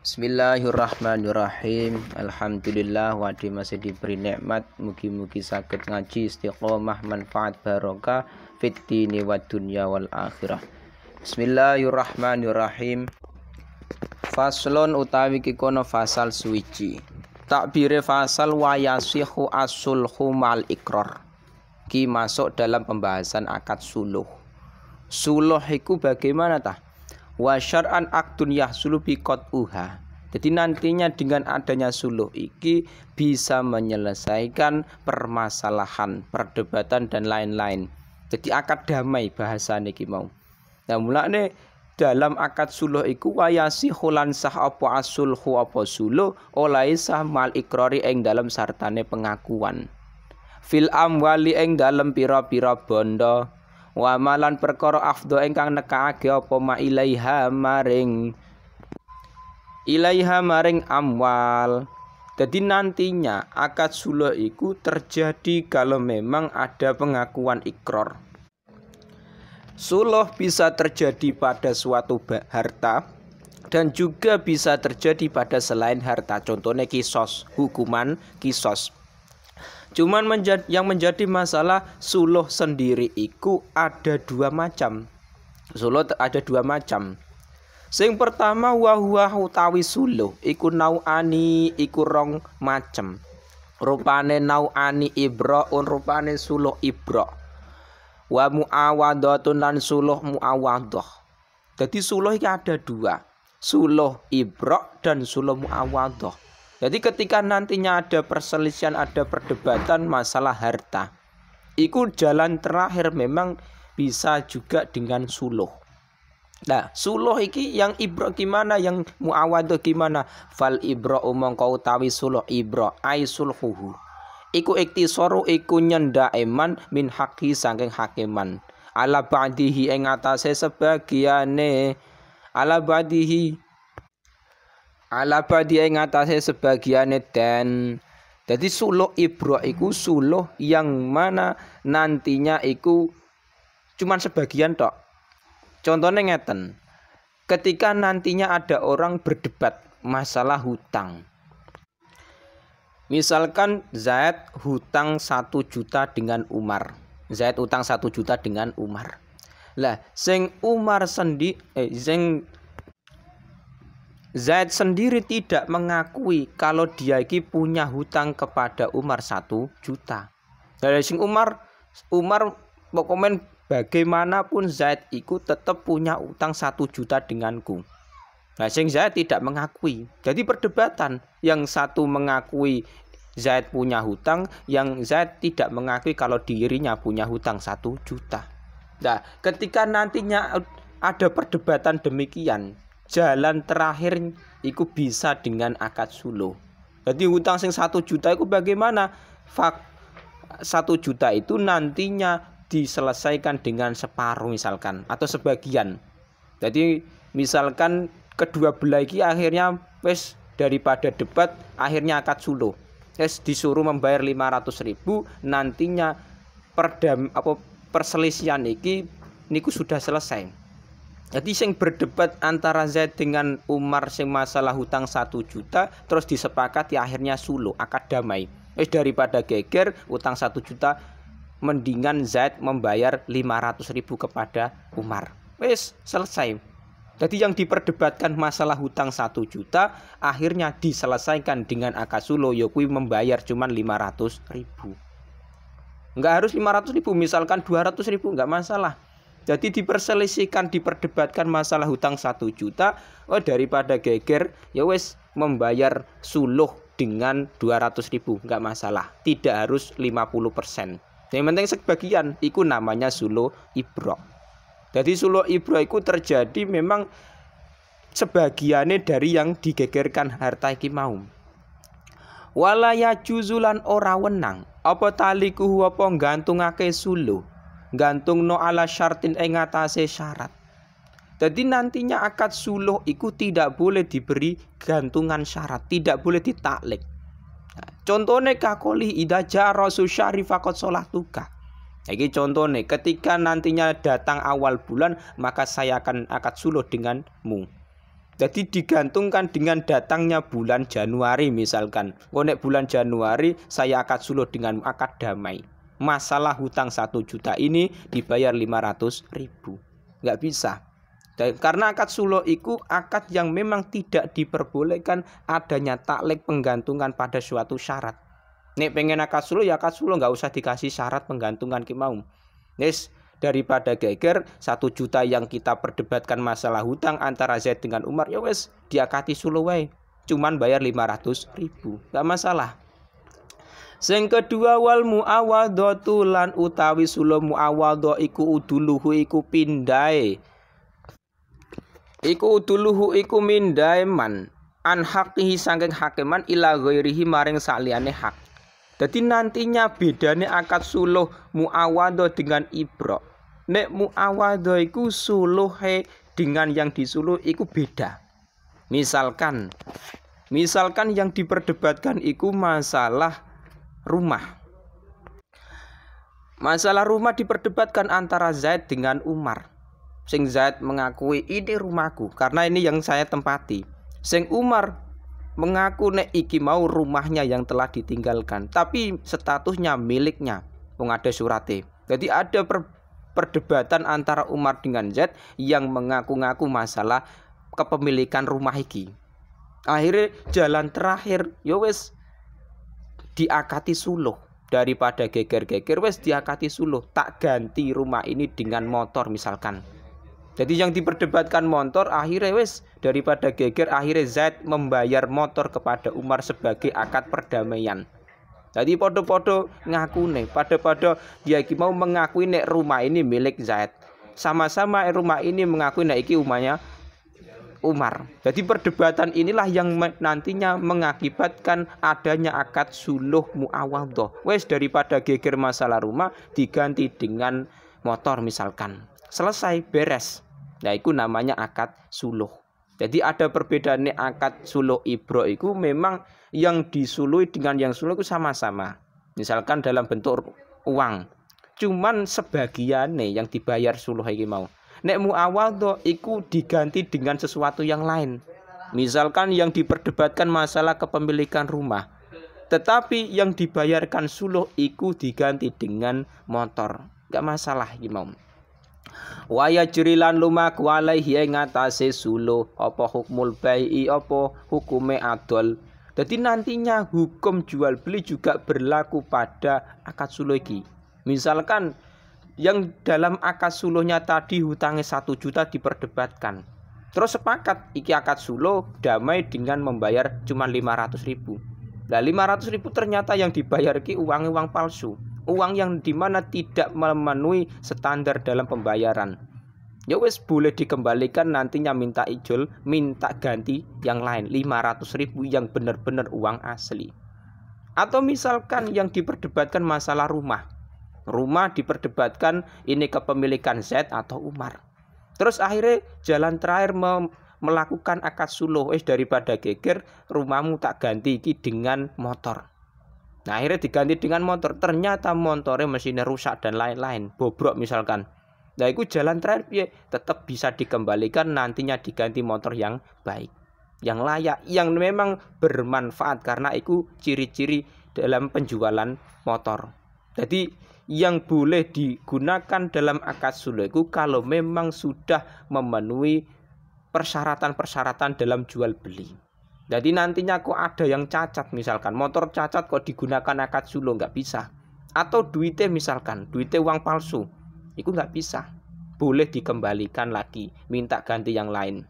Bismillahirrahmanirrahim. Alhamdulillah wadi masih diberi nikmat, mugi-mugi saged ngaji istiqomah manfaat barokah fid dini wad dunya wal akhirah. Bismillahirrahmanirrahim. Faslon utawi kikono fasal suwiji. Takbire fasal wa yasihu as-sulhu mal ikrar. Ki masuk dalam pembahasan akad suluh. Suluh iku bagaimana tah? Wa syar'an aktun yahsulu bi qat'uha. Jadi nantinya dengan adanya suluh iki bisa menyelesaikan permasalahan, perdebatan dan lain-lain. Jadi akad damai bahasane iki mau. Nah mulane dalam akad suluh iku wa yasihu lan sah apa asulhu apa suluh oleh sah mal ikrari ing dalam sartane pengakuan. Fil amwali ing dalam pira-pira bondo. Wa malan perkara afdo ingkang nekake apa ma ilaiha maring amwal. Jadi nantinya akad suluh itu terjadi kalau memang ada pengakuan ikrar. Suluh bisa terjadi pada suatu harta dan juga bisa terjadi pada selain harta. Contohnya kisos, hukuman kisos. Cuman yang menjadi masalah suluh sendiri iku ada dua macam. Suluh ada dua macam. Sing pertama wa utawi suluh iku nau'ani iku rong macem. Rupane nau'ani ibra'un rupane suluh ibra'. Wa mu'awadhatun lan suluh mu'awadhah. Jadi suluh iki ada dua. Suluh ibra' dan suluh mu'awadhah. Jadi ketika nantinya ada perselisihan, ada perdebatan masalah harta, itu jalan terakhir memang bisa juga dengan suluh. Nah, suluh iki yang ibra gimana, yang muawadhah gimana? Fal ibra mongko utawi suluh ibra ai sulhuhu. Iku iktisaru iku nyendaeman min haqi saking hakiman. Ala ba'dihi ing atase sebagiane ala badi ing atase sebagiane den. Jadi suluh ibra iku suluh yang mana nantinya iku cuman sebagian tok. Contohnya ngeten. Ketika nantinya ada orang berdebat masalah hutang. Misalkan Zaid hutang 1 juta dengan Umar. Zaid hutang 1 juta dengan Umar. Lah, sing Umar Zaid sendiri tidak mengakui kalau dia iki punya hutang kepada Umar 1 juta. Dari sing Umar komen bagaimanapun Zaid iku tetap punya utang 1 juta denganku. Nah, sing Zaid tidak mengakui. Jadi perdebatan, yang satu mengakui Zaid punya hutang, yang Zaid tidak mengakui kalau dirinya punya hutang 1 juta. Nah, ketika nantinya ada perdebatan demikian, jalan terakhir itu bisa dengan akad suluh. Jadi hutang sing 1 juta itu bagaimana? 1 juta itu nantinya diselesaikan dengan separuh misalkan atau sebagian. Jadi misalkan kedua belah iki akhirnya wes daripada debat akhirnya akad suluh. Wes disuruh membayar 500.000, nantinya perselisihan iki niku sudah selesai. Jadi sing berdebat antara Zaid dengan Umar sing masalah hutang 1 juta terus disepakati akhirnya suluh, akad damai. Daripada geger utang 1 juta mendingan Zaid membayar 500.000 kepada Umar. Selesai. Jadi yang diperdebatkan masalah hutang 1 juta akhirnya diselesaikan dengan akad suluh, yaitu membayar cuman 500.000. Enggak harus 500.000, misalkan 200.000 enggak masalah. Jadi diperselisihkan, diperdebatkan masalah hutang 1 juta, daripada geger ya wes membayar suluh dengan 200.000 enggak masalah. Tidak harus 50%. Yang penting sebagian, itu namanya suluh ibra. Jadi suluh ibra itu terjadi memang sebagiannya dari yang digegerkan harta iki mau. Wala yajuzulan ora wenang apa talikuhu apa gantungake suluh. Gantung no ala syartin ing atase syarat. Jadi nantinya akad suluh itu tidak boleh diberi gantungan syarat, tidak boleh ditaklik. Contohnya kakoli idza jarasu syarifaqat sholatuka. Iki contohnya ketika nantinya datang awal bulan maka saya akan akad suluh denganmu. Jadi digantungkan dengan datangnya bulan Januari misalkan. Nek bulan Januari saya akad suluh dengan akad damai. Masalah hutang 1 juta ini dibayar 500.000. Nggak bisa. Karena akad suluh itu akad yang memang tidak diperbolehkan adanya taklek penggantungan pada suatu syarat. Nek pengen akad suluh ya akad suluh, nggak usah dikasih syarat penggantungan ki mau. Yes. Daripada geger 1 juta yang kita perdebatkan masalah hutang antara Zaid dengan Umar, ya wes diakati suluh wae, cuman bayar 500.000, gak masalah. Sing kedua wal muawadhatu lan utawi suluh muawadhah iku uduluhu iku pindahe. Iku uduluhu iku mindahe man an haqihi saking hakiman ila ghairihi maring saliyane hak. Jadi nantinya bedane akad suluh muawadhah dengan ibro. Nek muawadhah iku suluhe dengan yang disuluh iku beda. Misalkan yang diperdebatkan iku masalah rumah. Masalah rumah diperdebatkan antara Zaid dengan Umar. Sing Zaid mengakui ini rumahku karena ini yang saya tempati. Sing Umar mengaku nek iki mau rumahnya yang telah ditinggalkan, tapi statusnya miliknya, wong ada surate. Jadi ada perdebatan antara Umar dengan Zaid yang mengaku-ngaku masalah kepemilikan rumah iki. Akhirnya jalan terakhir, ya wes diakati suluh. Daripada geger-geger wes diakati suluh, tak ganti rumah ini dengan motor misalkan. Jadi yang diperdebatkan motor, akhirnya wes daripada geger akhirnya Zaid membayar motor kepada Umar sebagai akad perdamaian. Jadi podo-podo ngaku nih, pada dia mau mengakui nek rumah ini milik Zaid. Sama-sama rumah ini mengakui nek iki rumahnya Umar. Jadi perdebatan inilah yang nantinya mengakibatkan adanya akad suluh muawadhah. Wes daripada geger masalah rumah diganti dengan motor misalkan. Selesai beres. Nah, itu namanya akad suluh. Jadi ada perbedaan nih akad suluh ibro itu memang yang disuluhi dengan yang suluh itu sama-sama. Misalkan dalam bentuk uang. Cuman sebagian nih yang dibayar suluh iki mau. Nek muawadhah itu diganti dengan sesuatu yang lain. Misalkan yang diperdebatkan masalah kepemilikan rumah. Tetapi yang dibayarkan suluh itu diganti dengan motor. Gak masalah iki mau. Waya jerilan lumaku alaihi ngatasi suluh apa hukmul bai'i apa hukume adol. Jadi nantinya hukum jual beli juga berlaku pada akad suluh iki. Misalkan yang dalam akad suluhnya tadi hutangnya 1 juta diperdebatkan. Terus sepakat iki akad suluh damai dengan membayar cuma 500.000. Nah 500.000 ternyata yang dibayar iki uang palsu. Uang yang dimana tidak memenuhi standar dalam pembayaran. Ya wes boleh dikembalikan nantinya minta ijol, minta ganti yang lain 500.000 yang benar-benar uang asli. Atau misalkan yang diperdebatkan masalah rumah. Rumah diperdebatkan ini kepemilikan Zaid atau Umar. Terus akhirnya jalan terakhir melakukan akad suluh, daripada geger rumahmu tak ganti dengan motor. Nah akhirnya diganti dengan motor, ternyata motornya mesinnya rusak dan lain-lain, bobrok misalkan. Nah itu jalan terakhir ya, tetap bisa dikembalikan nantinya diganti motor yang baik, yang layak, yang memang bermanfaat karena itu ciri-ciri dalam penjualan motor. Jadi yang boleh digunakan dalam akad suluh itu kalau memang sudah memenuhi persyaratan-persyaratan dalam jual beli. Jadi nantinya kok ada yang cacat misalkan motor cacat kok digunakan akad suluh nggak bisa. Atau duitnya misalkan duitnya uang palsu, itu nggak bisa. Boleh dikembalikan lagi, minta ganti yang lain.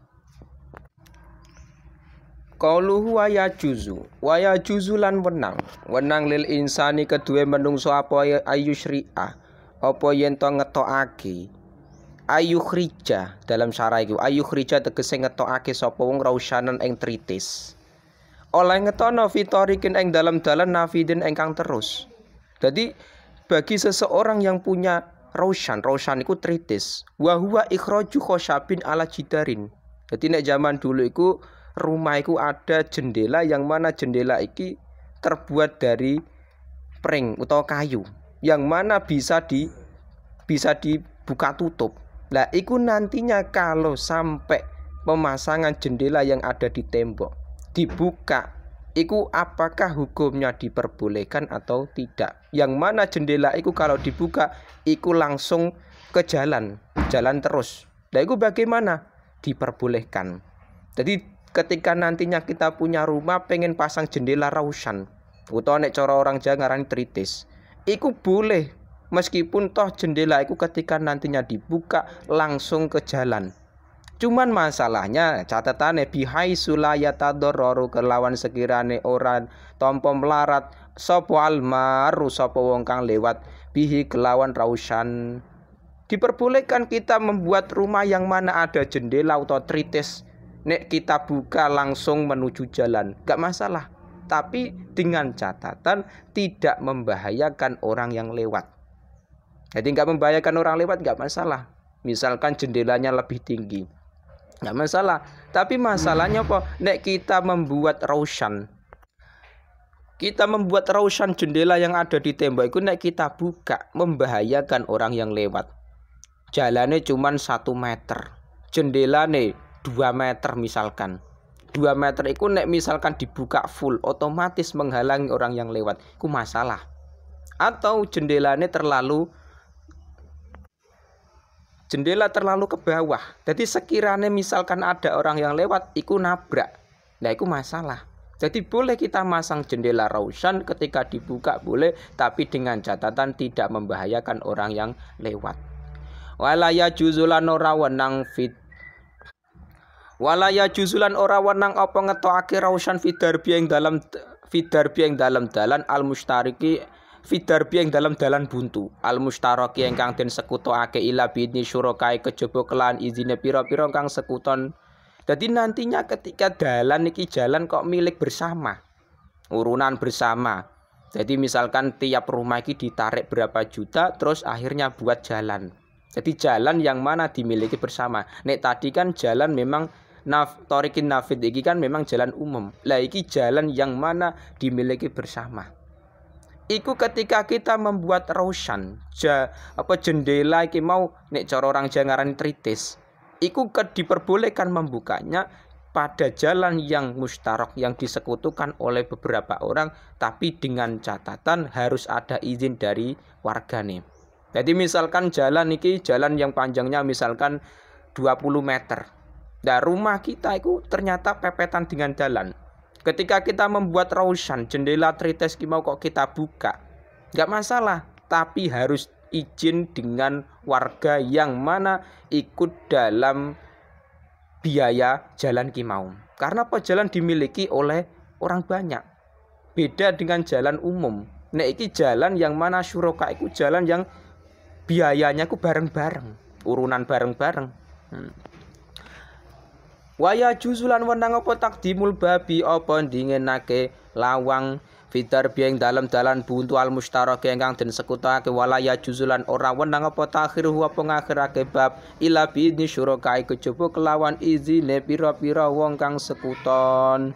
Qauluhu wa yajuzu lan wenang lil insani kedue menungso apa ayu syri'ah apa yen to ngetokake ayu khrija dalam syarah iku ayu khrija tegese ngetokake sapa wong rausyanan ing tritis oleh ngetono fitorikin ing dalam dalan nafidin ingkang terus. Jadi bagi seseorang yang punya rausyan iku tritis wa huwa ikhraju khosyabin ala jidarin. Jadi nek zaman dulu iku rumah iku ada jendela yang mana jendela iki terbuat dari pring atau kayu yang mana bisa dibuka tutup. Lah iku nantinya kalau sampai pemasangan jendela yang ada di tembok dibuka, iku apakah hukumnya diperbolehkan atau tidak? Yang mana jendela iku kalau dibuka iku langsung ke jalan terus. Nah iku bagaimana? Diperbolehkan. Jadi ketika nantinya kita punya rumah pengen pasang jendela rausan, utawa nek cara orang Jawa ngarani tritis, iku boleh meskipun toh jendela iku ketika nantinya dibuka langsung ke jalan. Cuman masalahnya catatannya bihai sulayatadorroru kelawan sekirane orang tompo melarat sopo almaru sopo wong kang lewat bihi kelawan rausan. Diperbolehkan kita membuat rumah yang mana ada jendela atau tritis, nek kita buka langsung menuju jalan, gak masalah. Tapi dengan catatan tidak membahayakan orang yang lewat. Jadi gak membahayakan orang lewat gak masalah. Misalkan jendelanya lebih tinggi, gak masalah. Tapi masalahnya apa? Nek kita membuat rausan, jendela yang ada di tembok itu nek kita buka membahayakan orang yang lewat. Jalannya cuma 1 meter, jendela nih 2 meter misalkan. 2 meter itu nek misalkan dibuka full otomatis menghalangi orang yang lewat, itu masalah. Atau jendela terlalu ke bawah, jadi sekiranya misalkan ada orang yang lewat itu nabrak, nah itu masalah. Jadi boleh kita masang jendela rausan, ketika dibuka boleh, tapi dengan catatan tidak membahayakan orang yang lewat. Walaya juzulan ora wenang apa ngetokake rausan fidarbi ing dalam dalan al mustariki fidarbi ing dalam dalan buntu al mustaraki ingkang den sekutokake ila bidni syurakae kejaba kelan izine pira-pira kang sekuton. Jadi nantinya ketika dalan iki jalan kok milik bersama, urunan bersama. Jadi misalkan tiap rumah iki ditarik berapa juta terus akhirnya buat jalan. Jadi jalan yang mana dimiliki bersama. Nek tadi kan jalan memang torikin nafid iki kan memang jalan umum. Lah iki jalan yang mana dimiliki bersama. Iku ketika kita membuat rausan, jendela iki mau nek cara orang Jawa ngarani tritis. Iku diperbolehkan membukanya pada jalan yang mustarok yang disekutukan oleh beberapa orang, tapi dengan catatan harus ada izin dari wargane. Jadi misalkan jalan yang panjangnya misalkan 20 meter. Nah rumah kita itu ternyata pepetan dengan jalan. Ketika kita membuat rausan, jendela tritis mau kok kita buka, gak masalah. Tapi harus izin dengan warga yang mana ikut dalam biaya jalan kimau. Karena apa? Jalan dimiliki oleh orang banyak. Beda dengan jalan umum. Nah iki jalan yang mana syuraka itu jalan yang biayanya ku bareng-bareng, urunan bareng-bareng. Waya juzulan wenang apa takdimul babi apa ndingenake lawang fitar bieng dalam dalan buntu al mustarake ingkang den sekutake walaya juzulan ora wenang apa takhiru apa ngakhirake bab ila bidni syurakae kejaba kelawan izine pira-pira wong kang sekuton.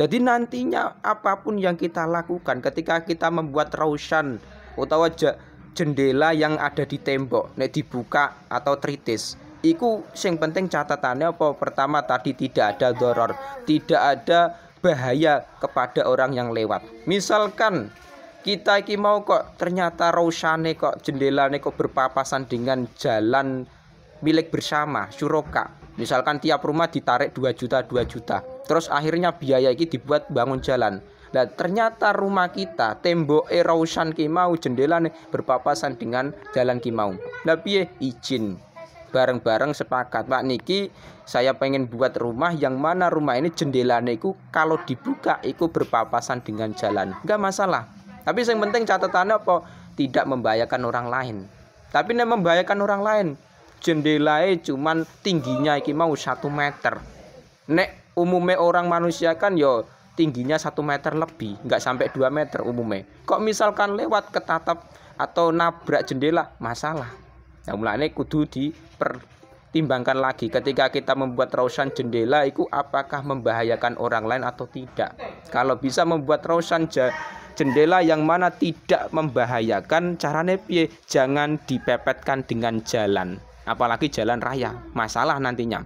Jadi nantinya apapun yang kita lakukan ketika kita membuat rausan utawa jendela yang ada di tembok nek dibuka atau tritis, iku sing penting catatannya apa? Pertama tadi tidak ada doror, tidak ada bahaya kepada orang yang lewat. Misalkan kita iki mau kok ternyata rausane kok jendelane kok berpapasan dengan jalan milik bersama syuraka. Misalkan tiap rumah ditarik 2 juta. Terus akhirnya biaya iki dibuat bangun jalan. Nah ternyata rumah kita tembok rausan ki mau jendelane berpapasan dengan jalan ki mau. Nah piye izin bareng-bareng sepakat, Pak niki saya pengen buat rumah yang mana rumah ini jendelane iku kalau dibuka iku berpapasan dengan jalan. Enggak masalah. Tapi yang penting catatannya apa? Tidak membahayakan orang lain. Tapi nek membahayakan orang lain, jendelae cuman tingginya iki mau 1 meter. Nek umumnya orang manusia kan yo tingginya 1 meter lebih, nggak sampai 2 meter umumnya. Kok misalkan lewat ketatap atau nabrak jendela, masalah. Nah mulane kudu dipertimbangkan lagi ketika kita membuat rausan jendela itu apakah membahayakan orang lain atau tidak. Kalau bisa membuat rausan jendela yang mana tidak membahayakan, carane piye? Jangan dipepetkan dengan jalan, apalagi jalan raya, masalah nantinya.